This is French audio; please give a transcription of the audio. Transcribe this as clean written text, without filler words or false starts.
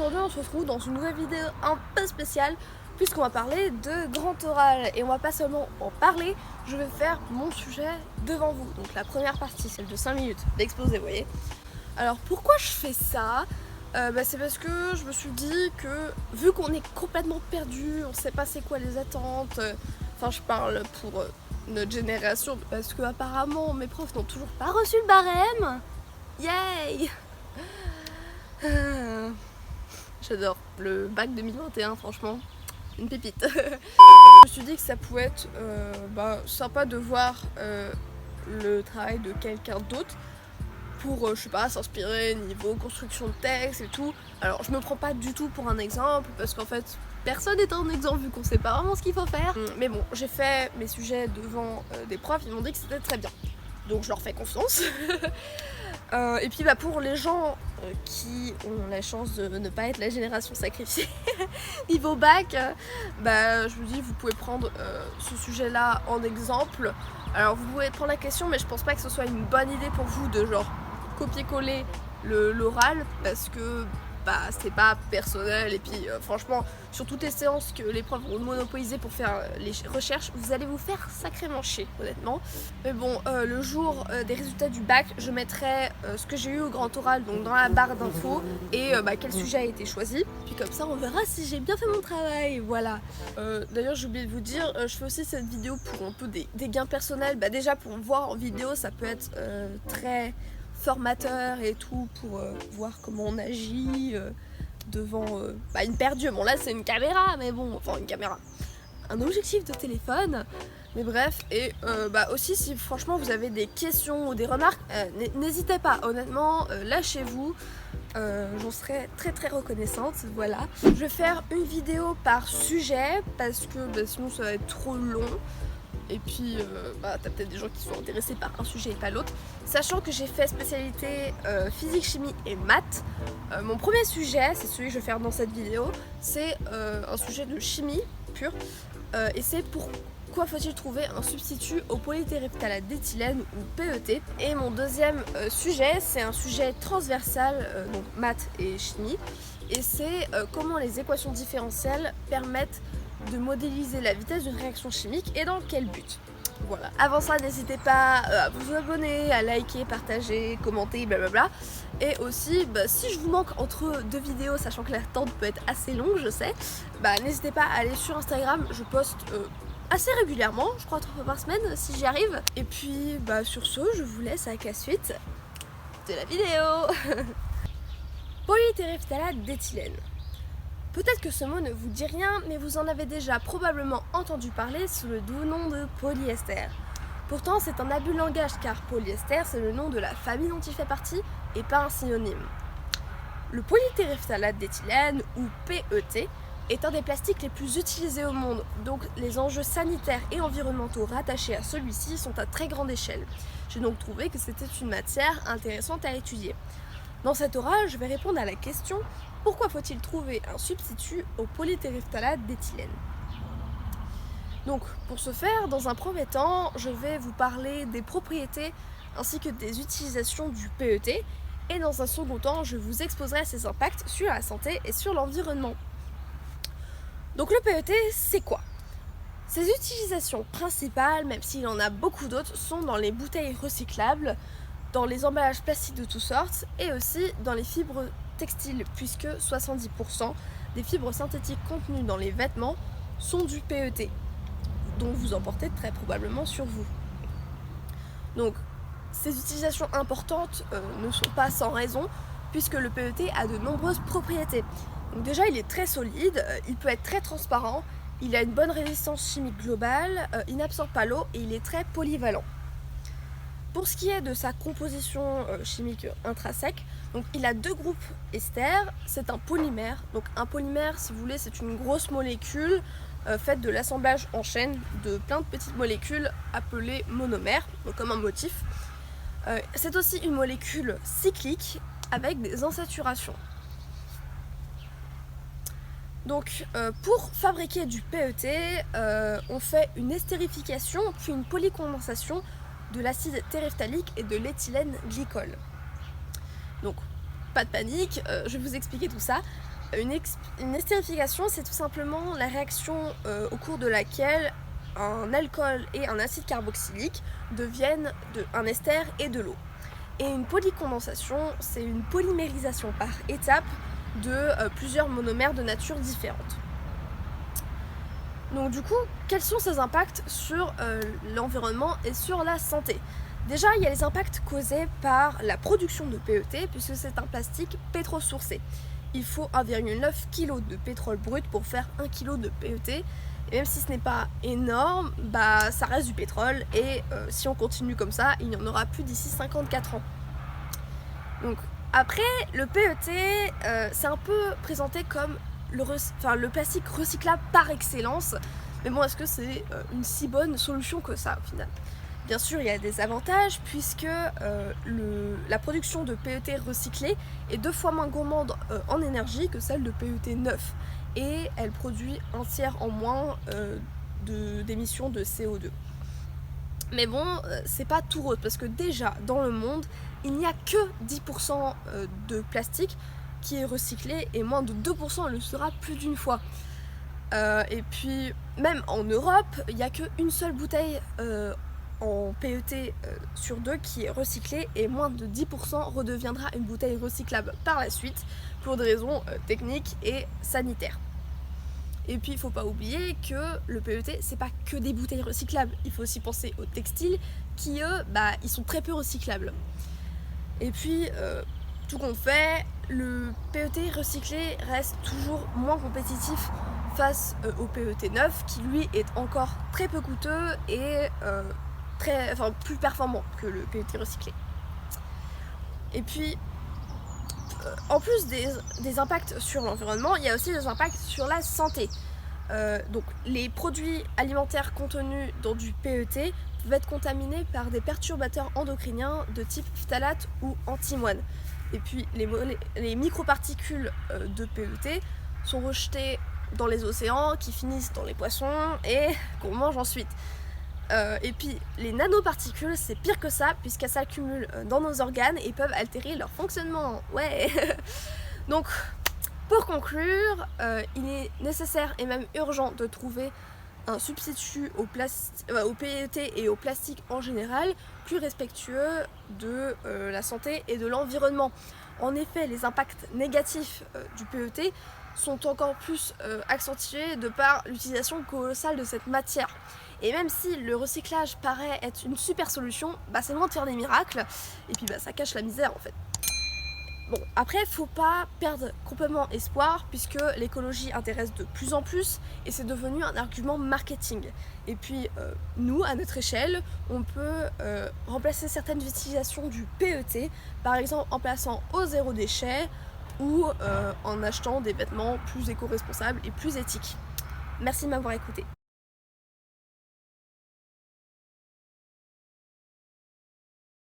aujourd'hui on se retrouve dans une nouvelle vidéo un peu spéciale puisqu'on va parler de grand oral et on va pas seulement en parler, je vais faire mon sujet devant vous. Donc la première partie, celle de 5 minutes d'exposé, vous voyez. Alors pourquoi je fais ça? C'est parce que je me suis dit que vu qu'on est complètement perdu, on sait pas c'est quoi les attentes, enfin je parle pour notre génération parce que apparemment mes profs n'ont toujours pas reçu le barème. Yay! J'adore le bac 2021, franchement, une pépite. Je me suis dit que ça pouvait être sympa de voir le travail de quelqu'un d'autre pour, je sais pas, s'inspirer niveau construction de texte et tout. Alors je me prends pas du tout pour un exemple parce qu'en fait personne n'est un exemple vu qu'on sait pas vraiment ce qu'il faut faire. Mais bon, j'ai fait mes sujets devant des profs, ils m'ont dit que c'était très bien. Donc je leur fais confiance. Et puis pour les gens qui ont la chance de ne pas être la génération sacrifiée niveau bac, je vous dis vous pouvez prendre ce sujet là en exemple. Alors vous pouvez prendre la question, mais je pense pas que ce soit une bonne idée pour vous de genre copier-coller l'oral parce que c'est pas personnel et puis franchement sur toutes les séances que les profs vont monopoliser pour faire les recherches, vous allez vous faire sacrément chier honnêtement. Mais bon, le jour des résultats du bac, je mettrai ce que j'ai eu au grand oral donc dans la barre d'infos et quel sujet a été choisi. Puis comme ça on verra si j'ai bien fait mon travail, voilà. D'ailleurs j'ai oublié de vous dire, je fais aussi cette vidéo pour un peu des gains personnels. Déjà pour me voir en vidéo ça peut être très formateur et tout pour voir comment on agit devant une paire d'yeux. Bon là c'est une caméra, mais bon, enfin une caméra, un objectif de téléphone, mais bref. Et aussi si franchement vous avez des questions ou des remarques, n'hésitez pas, honnêtement, lâchez-vous, j'en serais très très reconnaissante, voilà. Je vais faire une vidéo par sujet parce que sinon ça va être trop long. Et puis t'as peut-être des gens qui sont intéressés par un sujet et pas l'autre. Sachant que j'ai fait spécialité physique, chimie et maths. Mon premier sujet, c'est celui que je vais faire dans cette vidéo, c'est un sujet de chimie pure. Et c'est pourquoi faut-il trouver un substitut au polytéréphtalate d'éthylène ou PET. Et mon deuxième sujet, c'est un sujet transversal, donc maths et chimie. Et c'est comment les équations différentielles permettent de modéliser la vitesse d'une réaction chimique et dans quel but. Voilà. Avant ça, n'hésitez pas à vous abonner, à liker, partager, commenter, blablabla. Et aussi, si je vous manque entre deux vidéos, sachant que l'attente peut être assez longue, je sais, n'hésitez pas à aller sur Instagram, je poste assez régulièrement, je crois 3 fois par semaine si j'y arrive. Et puis sur ce, je vous laisse avec la suite de la vidéo. Polytéréphtalate d'éthylène. Peut-être que ce mot ne vous dit rien, mais vous en avez déjà probablement entendu parler sous le doux nom de polyester. Pourtant, c'est un abus de langage car polyester, c'est le nom de la famille dont il fait partie et pas un synonyme. Le polytéréphtalate d'éthylène, ou PET, est un des plastiques les plus utilisés au monde, donc les enjeux sanitaires et environnementaux rattachés à celui-ci sont à très grande échelle. J'ai donc trouvé que c'était une matière intéressante à étudier. Dans cet oral, je vais répondre à la question: pourquoi faut-il trouver un substitut au polytéréphtalate d'éthylène? Donc pour ce faire, dans un premier temps, je vais vous parler des propriétés ainsi que des utilisations du PET, et dans un second temps, je vous exposerai ses impacts sur la santé et sur l'environnement. Donc le PET, c'est quoi? Ses utilisations principales, même s'il y en a beaucoup d'autres, sont dans les bouteilles recyclables, dans les emballages plastiques de toutes sortes et aussi dans les fibres textiles, puisque 70% des fibres synthétiques contenues dans les vêtements sont du PET, dont vous en portez très probablement sur vous. Donc ces utilisations importantes ne sont pas sans raison, puisque le PET a de nombreuses propriétés. Donc déjà il est très solide, il peut être très transparent, il a une bonne résistance chimique globale, il n'absorbe pas l'eau et il est très polyvalent. Pour ce qui est de sa composition chimique intrinsèque, donc il a deux groupes esters, c'est un polymère. Donc un polymère, si vous voulez, c'est une grosse molécule faite de l'assemblage en chaîne de plein de petites molécules appelées monomères, donc comme un motif. C'est aussi une molécule cyclique avec des insaturations. Donc pour fabriquer du PET, on fait une estérification puis une polycondensation de l'acide téréphthalique et de l'éthylène glycol. Donc pas de panique, je vais vous expliquer tout ça. Une estérification, c'est tout simplement la réaction au cours de laquelle un alcool et un acide carboxylique deviennent un ester et de l'eau. Et une polycondensation, c'est une polymérisation par étapes de plusieurs monomères de nature différente. Donc du coup, quels sont ces impacts sur l'environnement et sur la santé? Déjà, il y a les impacts causés par la production de PET, puisque c'est un plastique pétrosourcé. Il faut 1,9 kg de pétrole brut pour faire 1 kg de PET. Et même si ce n'est pas énorme, bah, ça reste du pétrole. Et si on continue comme ça, il n'y en aura plus d'ici 54 ans. Donc après, le PET, c'est un peu présenté comme le plastique recyclable par excellence. Mais bon, est-ce que c'est une si bonne solution que ça au final? Bien sûr, il y a des avantages puisque la production de PET recyclé est 2 fois moins gourmande en énergie que celle de PET neuf. Et elle produit un tiers en moins d'émissions de CO2. Mais bon, c'est pas tout rose parce que déjà dans le monde, il n'y a que 10% de plastique qui est recyclé et moins de 2% le sera plus d'une fois. Et puis même en Europe, il n'y a qu'une seule bouteille en PET sur 2 qui est recyclée et moins de 10% redeviendra une bouteille recyclable par la suite pour des raisons techniques et sanitaires. Et puis il faut pas oublier que le PET c'est pas que des bouteilles recyclables, il faut aussi penser aux textiles qui eux, ils sont très peu recyclables. Et puis tout compte fait, le PET recyclé reste toujours moins compétitif face au PET neuf qui lui est encore très peu coûteux et plus performant que le PET recyclé. Et puis en plus des impacts sur l'environnement, il y a aussi des impacts sur la santé. Donc les produits alimentaires contenus dans du PET peuvent être contaminés par des perturbateurs endocriniens de type phtalate ou antimoine. Et puis les microparticules de PET sont rejetées dans les océans, qui finissent dans les poissons et qu'on mange ensuite. Et puis les nanoparticules, c'est pire que ça puisqu'elles s'accumulent dans nos organes et peuvent altérer leur fonctionnement. Ouais. Donc pour conclure, il est nécessaire et même urgent de trouver un substitut au PET et au plastique en général plus respectueux de la santé et de l'environnement. En effet, les impacts négatifs du PET sont encore plus accentués de par l'utilisation colossale de cette matière. Et même si le recyclage paraît être une super solution, c'est loin de faire des miracles, et puis ça cache la misère en fait. Bon, après, faut pas perdre complètement espoir puisque l'écologie intéresse de plus en plus et c'est devenu un argument marketing. Et puis, nous, à notre échelle, on peut remplacer certaines utilisations du PET, par exemple en plaçant au zéro déchet ou en achetant des vêtements plus éco-responsables et plus éthiques. Merci de m'avoir écouté.